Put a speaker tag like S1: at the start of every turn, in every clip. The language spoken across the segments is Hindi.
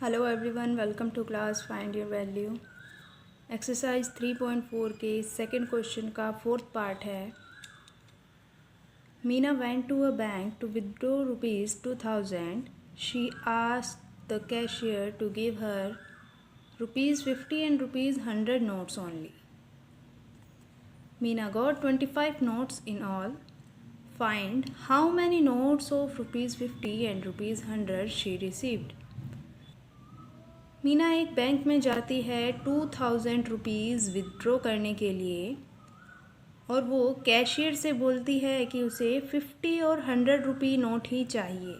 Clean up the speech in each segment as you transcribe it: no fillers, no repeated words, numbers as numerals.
S1: Hello everyone, welcome to class find your value. Exercise 3.4 के सेकंड क्वेश्चन का फोर्थ पार्ट है। Meena went to a bank to withdraw ₹2000. She asked the cashier to give her ₹50 and ₹100 notes only. Meena got 25 notes in all. Find how many notes of ₹50 and ₹100 she received. Meena एक बैंक में जाती है 2000 रुपीज़ विथड्रॉ करने के लिए और वो कैशियर से बोलती है कि उसे 50 और 100 रुपी नोट ही चाहिए।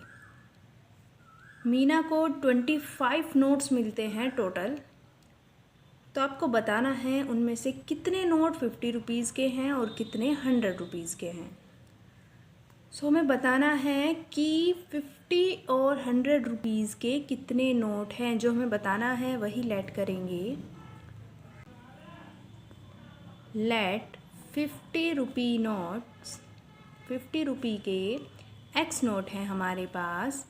S1: मीना को 25 नोट्स मिलते हैं टोटल, तो आपको बताना है उनमें से कितने नोट 50 रुपीज़ के हैं और कितने 100 रुपीज़ के हैं। सो हमें बताना है कि 50 और 100 रुपीज़ के कितने नोट हैं। जो हमें बताना है वही लेट करेंगे। लेट 50 रुपी नोट्स, 50 रुपी के एक्स नोट हैं हमारे पास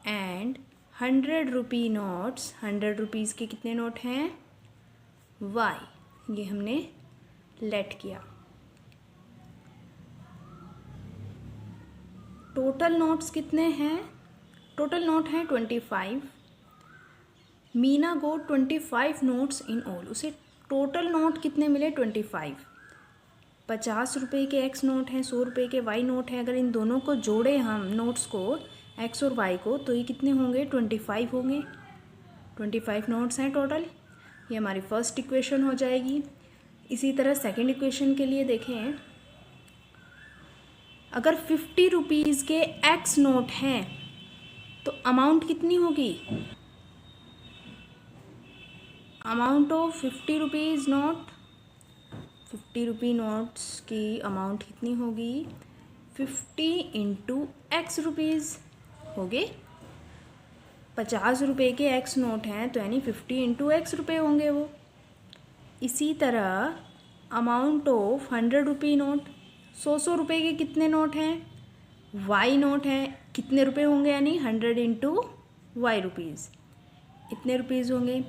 S1: एंड 100 रुपी नोट्स, 100 रुपीज़ के कितने नोट हैं वाई। ये हमने लेट किया। टोटल नोट्स कितने हैं? टोटल नोट हैं 25। मीना गो 25 नोट्स इन ऑल। उसे टोटल नोट कितने मिले? 25। 50 रुपये के एक्स नोट हैं, 100 रुपये के वाई नोट हैं। अगर इन दोनों को जोड़े हम नोट्स को, एक्स और वाई को, तो ये कितने होंगे? 25 होंगे। 25 नोट्स हैं टोटल। ये हमारी फर्स्ट इक्वेशन हो जाएगी। इसी तरह सेकेंड इक्वेशन के लिए देखें। अगर 50 रुपीज़ के एक्स नोट हैं तो अमाउंट कितनी होगी? Amount of 50 rupees note, 50 rupee notes की अमाउंट कितनी होगी? 50 इंटू एक्स रुपीज़ हो गए। 50 रुपये के एक्स नोट हैं तो यानी 50 इंटू एक्स रुपये होंगे वो। इसी तरह अमाउंट ऑफ 100 रुपी नोट, 100 रुपये के कितने नोट हैं? वाई नोट हैं। कितने रुपए होंगे? यानी 100 इंटू वाई रुपीज़, इतने रुपीज़ होंगे।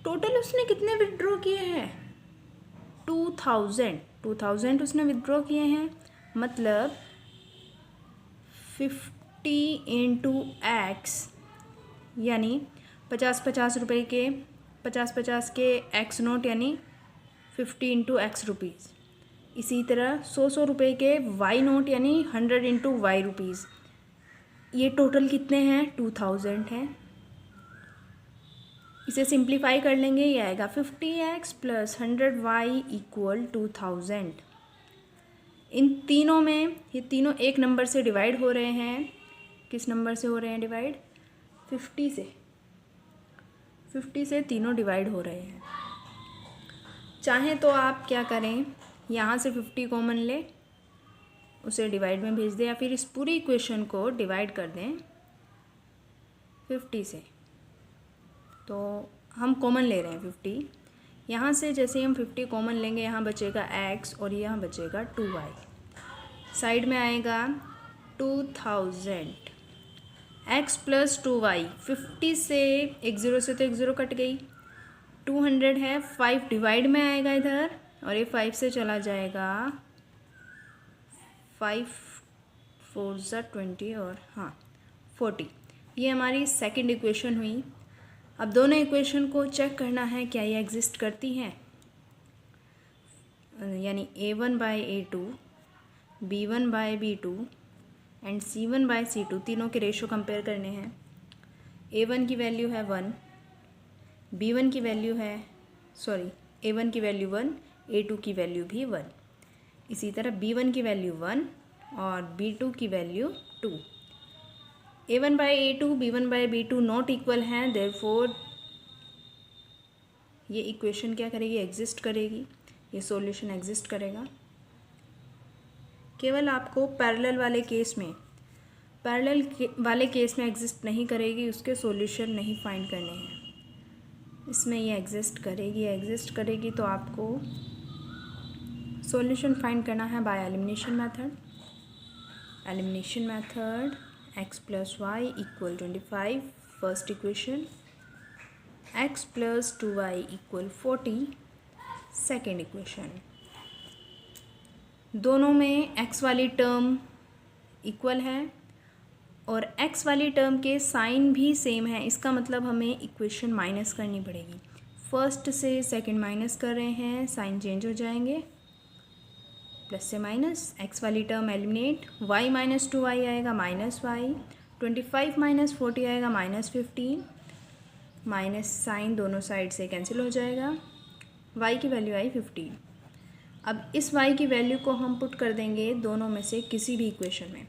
S1: टोटल उसने कितने विड्रॉ किए हैं? 2000 उसने विड्रॉ किए हैं। मतलब 50 इंटू एक्स, यानी 50 रुपये के 50 के एक्स नोट, यानी 50 इंटू एक्स रुपीज़। इसी तरह 100 रुपये के वाई नोट, यानी 100 इंटू वाई रुपीज़। ये टोटल कितने हैं? 2000 हैं। इसे सिंप्लीफाई कर लेंगे, ये आएगा 50x प्लस 100y इक्वल 2000। इन तीनों में, ये तीनों एक नंबर से डिवाइड हो रहे हैं। किस नंबर से हो रहे हैं डिवाइड? 50 से। 50 से तीनों डिवाइड हो रहे हैं। चाहें तो आप क्या करें, यहाँ से 50 कॉमन ले, उसे डिवाइड में भेज दें, या फिर इस पूरी इक्वेशन को डिवाइड कर दें 50 से। तो हम कॉमन ले रहे हैं 50। यहाँ से जैसे ही हम 50 कॉमन लेंगे, यहाँ बचेगा x और यहाँ बचेगा 2y। साइड में आएगा 2000 x प्लस 2y। 50 से एक ज़ीरो से तो एक ज़ीरो कट गई। 200 है, 5 डिवाइड में आएगा इधर और ये 5 से चला जाएगा। 5 4 ज़ा 20 और 40। ये हमारी सेकंड इक्वेशन हुई। अब दोनों इक्वेशन को चेक करना है क्या ये एग्जिस्ट करती हैं। यानी A1 by A2, B1 by B2 and C1 by C2, तीनों के रेशो कंपेयर करने हैं। A1 की वैल्यू है 1, B1 की वैल्यू है A1 की वैल्यू 1, A2 की वैल्यू भी 1। इसी तरह B1 की वैल्यू 1 और B2 की value 2। A1 by A2, B1 by B2 not equal हैं, देयरफॉर ये इक्वेशन क्या करेगी? एग्जिस्ट करेगी। ये सॉल्यूशन एग्जिस्ट करेगा। केवल आपको पैरेलल वाले केस में, वाले केस में एग्जिस्ट नहीं करेगी, उसके सॉल्यूशन नहीं फाइंड करने हैं। इसमें ये एग्जिस्ट करेगी तो आपको सॉल्यूशन फाइंड करना है by elimination method. x plus Y equal 25, first equation. x plus 2y equal 40। Second equation, दोनों में x वाली टर्म इक्वल है और x वाली टर्म के साइन भी सेम है, इसका मतलब हमें इक्वेशन माइनस करनी पड़ेगी। फर्स्ट से सेकंड माइनस कर रहे हैं, साइन चेंज हो जाएंगे, प्लस से माइनस, x वाली term eliminate, y minus 2y आएगा माइनस y, 25 माइनस 40 आएगा माइनस 15, माइनस साइन दोनों साइड से कैंसिल हो जाएगा, y की वैल्यू आई 15। अब इस y की वैल्यू को हम पुट कर देंगे दोनों में से किसी भी इक्वेशन में।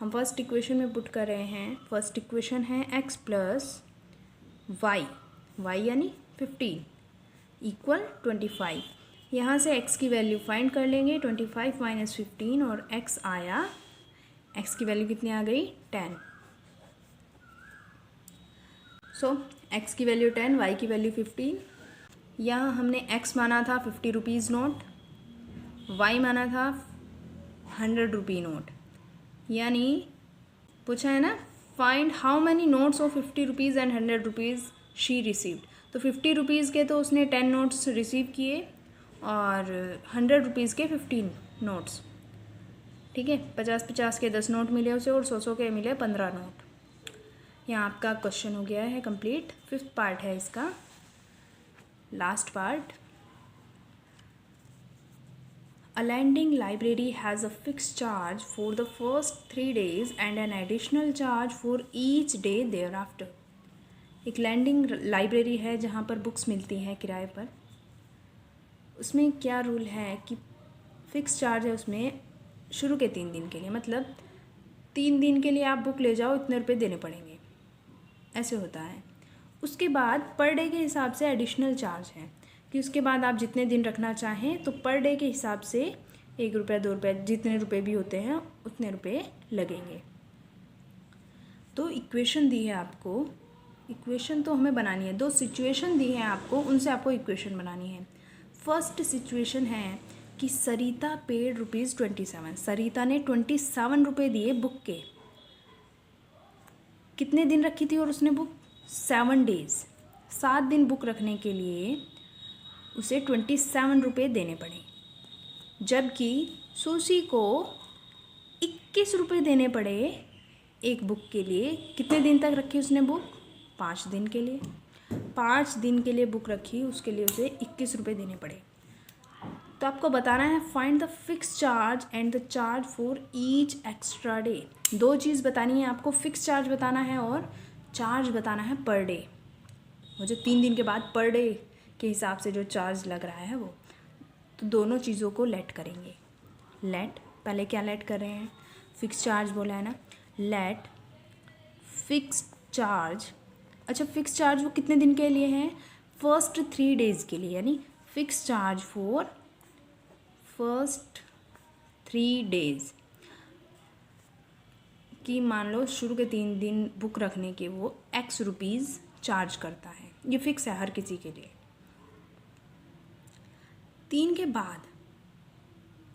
S1: हम फर्स्ट इक्वेशन में पुट कर रहे हैं, फर्स्ट इक्वेशन है x प्लस y यानी 15 इक्वल 25। यहाँ से x की वैल्यू फाइंड कर लेंगे, 25 माइनस 15 और x आया, x की वैल्यू कितनी आ गई 10। सो x की वैल्यू 10, y की वैल्यू 15। यहाँ हमने x माना था 50 रुपीज़ नोट, y माना था 100 रुपी नोट, यानी पूछा है ना find how many notes of 50 rupees and 100 rupees she received. तो 50 रुपीज़ के तो उसने 10 नोट्स रिसीव किए और 100 रुपीज़ के 15 नोट्स, ठीक है। 50-50 के 10 नोट मिले उसे और 100 के मिले 15 नोट। यहाँ आपका क्वेश्चन हो गया है कंप्लीट। फिफ्थ पार्ट है इसका, last part. A lending library has a fixed charge for the first 3 days and an additional charge for each day thereafter। एक लैंडिंग लाइब्रेरी है जहाँ पर बुक्स मिलती हैं किराए पर। उसमें क्या रूल है कि फ़िक्स चार्ज है उसमें शुरू के 3 दिन के लिए, मतलब 3 दिन के लिए आप बुक ले जाओ इतने रुपए देने पड़ेंगे, ऐसे होता है। उसके बाद पर डे के हिसाब से एडिशनल चार्ज है कि उसके बाद आप जितने दिन रखना चाहें तो पर डे के हिसाब से 1 रुपया 2 रुपये जितने रुपए भी होते हैं उतने रुपए लगेंगे। तो इक्वेशन दी है आपको, इक्वेशन तो हमें बनानी है, 2 सिचुएशन दी हैं आपको, उनसे आपको इक्वेशन बनानी है। फर्स्ट सिचुएशन है कि सरिता पेड ₹27। सरिता ने 27 रुपये दिए बुक के। कितने दिन रखी थी और उसने बुक 7 डेज़, 7 दिन बुक रखने के लिए उसे 27 रुपये देने पड़े, जबकि सुशी को 21 रुपये देने पड़े एक बुक के लिए। कितने दिन तक रखी उसने बुक? 5 दिन के लिए। 5 दिन के लिए बुक रखी, उसके लिए उसे 21 रुपये देने पड़े। तो आपको बताना है find the fix charge and the charge for each extra day. 2 चीज़ बतानी है आपको, फिक्स चार्ज बताना है और चार्ज बताना है पर डे। वो जो 3 दिन के बाद पर डे के हिसाब से जो चार्ज लग रहा है वो। तो दोनों चीज़ों को लेट करेंगे। लेट, पहले क्या लेट कर रहे हैं? फिक्स चार्ज बोला है ना, लेट फिक्स चार्ज। अच्छा, फिक्स चार्ज वो कितने दिन के लिए है? फर्स्ट 3 डेज़ के लिए, यानी fix charge for first 3 days कि मान लो शुरू के 3 दिन बुक रखने के वो X रुपीज़ चार्ज करता है। ये फिक्स है हर किसी के लिए। 3 के बाद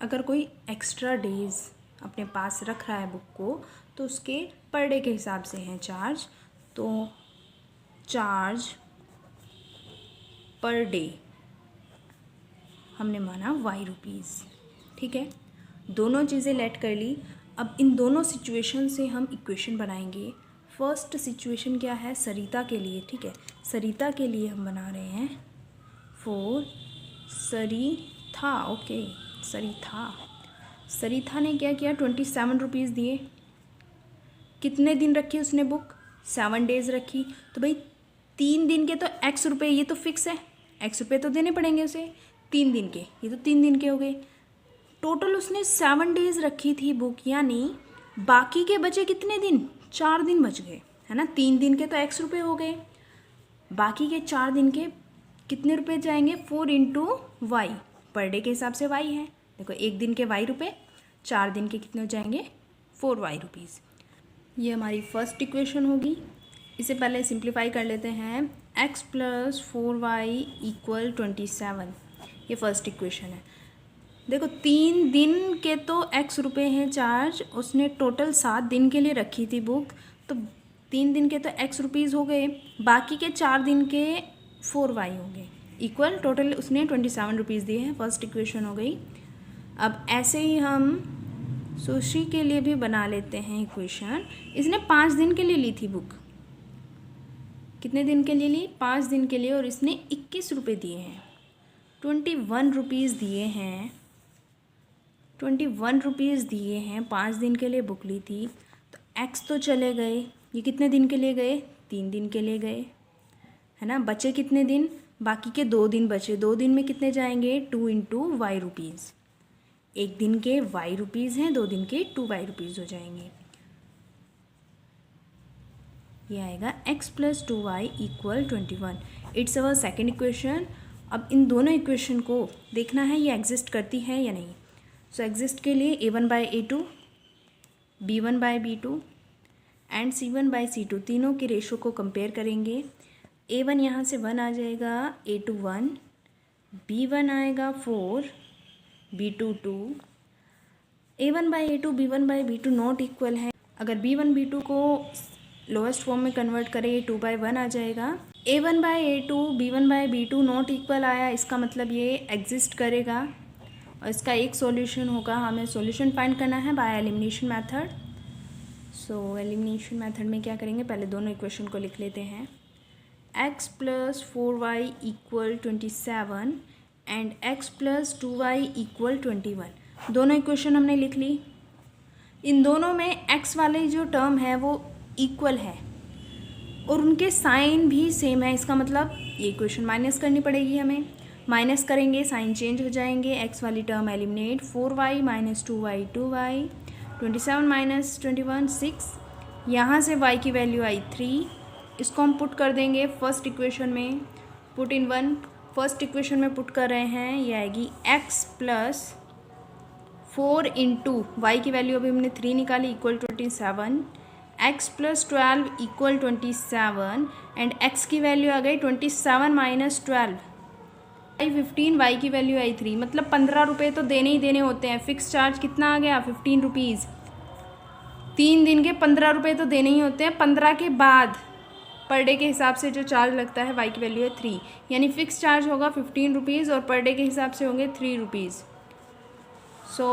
S1: अगर कोई एक्स्ट्रा डेज़ अपने पास रख रहा है बुक को तो उसके पर डे के हिसाब से हैं चार्ज। तो चार्ज पर डे हमने माना Y रुपीज़, ठीक है। दोनों चीज़ें लेट कर ली। अब इन दोनों सिचुएशन से हम इक्वेशन बनाएंगे। फर्स्ट सिचुएशन क्या है? सरिता के लिए, ठीक है। सरिता के लिए हम बना रहे हैं फॉर सरिता, ओके। सरिता ने क्या किया? 27 रुपीज़ दिए। कितने दिन रखी उसने बुक? 7 डेज़ रखी। तो भाई 3 दिन के तो X रुपये, ये तो फिक्स है, X रुपये तो देने पड़ेंगे उसे 3 दिन के। ये तो 3 दिन के हो गए। टोटल उसने 7 डेज़ रखी थी बुक, यानी बाकी के बचे कितने दिन? 4 दिन बच गए, है ना। 3 दिन के तो X रुपये हो गए, बाकी के 4 दिन के कितने रुपए जाएंगे? 4 × Y, पर डे के हिसाब से Y है। देखो 1 दिन के Y रुपये, 4 दिन के कितने हो जाएंगे? 4Y rupees. ये हमारी फर्स्ट इक्वेशन होगी। इसे पहले सिंप्लीफाई कर लेते हैं। x + 4y = 27, ये फर्स्ट इक्वेशन है। देखो 3 दिन के तो X रुपये हैं चार्ज, उसने टोटल 7 दिन के लिए रखी थी बुक, तो 3 दिन के तो X रुपीज़ हो गए, बाकी के 4 दिन के 4y हो गए इक्वल टोटल उसने 27 रुपीज़ दिए हैं। फर्स्ट इक्वेशन हो गई। अब ऐसे ही हम सुशी के लिए भी बना लेते हैं इक्वेशन। इसने 5 दिन के लिए ली थी बुक। कितने दिन के लिए ली? 5 दिन के लिए। और इसने 21 रुपये दिए हैं, 21 रुपीज़ दिए हैं, 21 रुपीज़ दिए हैं। 5 दिन के लिए बुक ली थी तो एक्स तो चले गए। ये कितने दिन के लिए गए? 3 दिन के लिए गए, है ना। बचे कितने दिन? बाकी के 2 दिन बचे। 2 दिन में कितने जाएंगे? 2 इंटू वाई रुपीज़। 1 दिन के वाई रुपीज़ हैं, 2 दिन के 2y रुपीज़ हो जाएंगे। ये आएगा x plus 2y equal 21। It's our second equation. अब इन दोनों इक्वेशन को देखना है ये एग्जिस्ट करती है या नहीं। सो एग्जिस्ट के लिए a1/a2, b1/b2 एंड c1/c2 तीनों के रेशो को कंपेयर करेंगे। a1 यहाँ से 1 आ जाएगा, a2 1, b1 आएगा 4, b2 2। a1/a2 b1/b2 not equal है। अगर b1 b2 को लोएस्ट फॉर्म में कन्वर्ट करें 2/1 आ जाएगा। a1/a2 b1/b2 नॉट इक्वल आया, इसका मतलब ये एग्जिस्ट करेगा और इसका एक सॉल्यूशन होगा। हमें सॉल्यूशन फाइंड करना है by elimination method. So elimination method में क्या करेंगे, पहले दोनों इक्वेशन को लिख लेते हैं। x plus 4y equal 27 and x plus 2y equal 21। दोनों इक्वेशन हमने लिख ली। इन दोनों में x वाली जो टर्म है वो इक्वल है और उनके साइन भी सेम है। इसका मतलब ये इक्वेशन माइनस करनी पड़ेगी हमें। माइनस करेंगे साइन चेंज हो जाएंगे। x वाली term eliminate, 4y minus 2y 2y, 27 minus 21 6। यहाँ से y की वैल्यू आई 3। इसको हम पुट कर देंगे फर्स्ट इक्वेशन में। पुट इन 1 फर्स्ट इक्वेशन में पुट कर रहे हैं। ये आएगी x प्लस 4 इंटू वाई की वैल्यू अभी हमने 3 निकाली equal 27, x plus 12 equal 27 and x की वैल्यू आ गई 27 माइनस 12 आई 15, y की वैल्यू आई 3। मतलब 15 रुपये तो देने ही देने होते हैं। फिक्स चार्ज कितना आ गया? 15 रुपीज़। 3 दिन के 15 रुपये तो देने ही होते हैं। 15 के बाद पर डे के हिसाब से जो चार्ज लगता है y की वैल्यू है 3, यानी फिक्स चार्ज होगा 15 रुपीज़ और पर डे के हिसाब से होंगे 3 रुपीज़। सो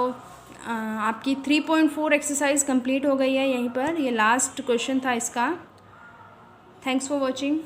S1: आपकी 3.4 एक्सरसाइज कंप्लीट हो गई है यहीं पर। ये लास्ट क्वेश्चन था इसका। Thanks for watching.